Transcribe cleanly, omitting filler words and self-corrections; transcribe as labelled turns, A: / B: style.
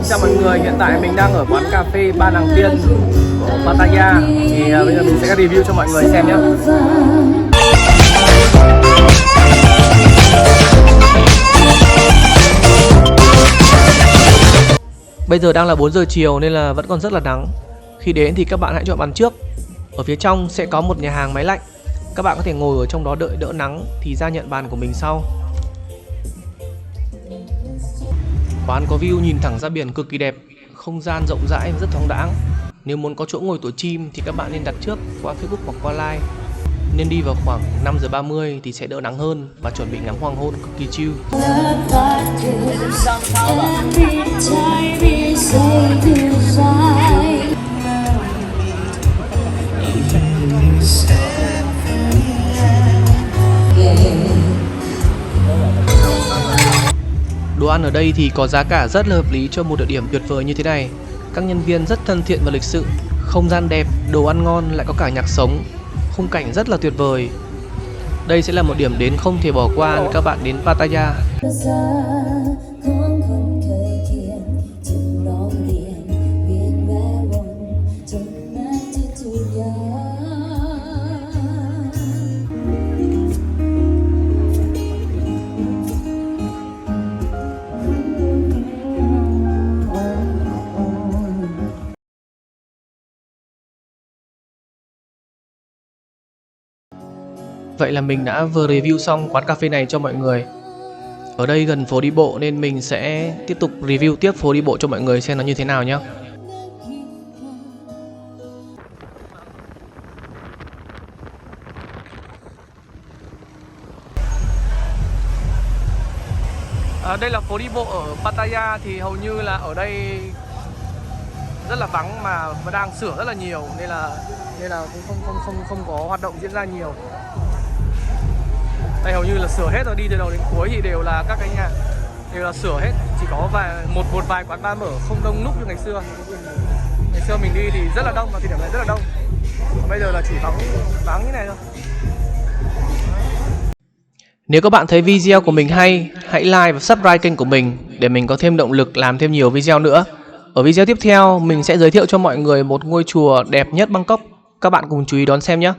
A: Chào mọi người, hiện tại mình đang ở quán cà phê Ba Nàng Tiên của Pattaya. Thì bây giờ mình sẽ review cho mọi người xem nhé. Bây giờ đang là 4 giờ chiều nên là vẫn còn rất là nắng. Khi đến thì các bạn hãy chọn bàn trước. Ở phía trong sẽ có một nhà hàng máy lạnh. Các bạn có thể ngồi ở trong đó đợi đỡ nắng thì ra nhận bàn của mình sau. Quán có view nhìn thẳng ra biển cực kỳ đẹp, không gian rộng rãi và rất thoáng đãng. Nếu muốn có chỗ ngồi tổ chim thì các bạn nên đặt trước qua Facebook hoặc qua Line. Nên đi vào khoảng 5 giờ 30 thì sẽ đỡ nắng hơn và chuẩn bị ngắm hoàng hôn cực kỳ chill. Đồ ăn ở đây thì có giá cả rất là hợp lý cho một địa điểm tuyệt vời như thế này. Các nhân viên rất thân thiện và lịch sự, không gian đẹp, đồ ăn ngon lại có cả nhạc sống, khung cảnh rất là tuyệt vời. Đây sẽ là một điểm đến không thể bỏ qua nếu các bạn đến Pattaya. Vậy là mình đã vừa review xong quán cà phê này cho mọi người. Ở đây gần phố đi bộ nên mình sẽ tiếp tục review tiếp phố đi bộ cho mọi người xem nó như thế nào nhé. Đây là phố đi bộ ở Pattaya, thì hầu như là ở đây rất là vắng mà đang sửa rất là nhiều nên là cũng không có hoạt động diễn ra nhiều. Đây hầu như là sửa hết rồi, đi từ đầu đến cuối thì đều là các cái nhà đều là sửa hết, chỉ có một vài quán bar mở không đông đúc như ngày xưa. Ngày xưa mình đi thì rất là đông, và thời điểm này rất là đông. Còn bây giờ là chỉ vắng như này thôi. Nếu các bạn thấy video của mình hay, hãy like và subscribe kênh của mình để mình có thêm động lực làm thêm nhiều video nữa. Ở video tiếp theo, mình sẽ giới thiệu cho mọi người một ngôi chùa đẹp nhất Bangkok. Các bạn cùng chú ý đón xem nhé!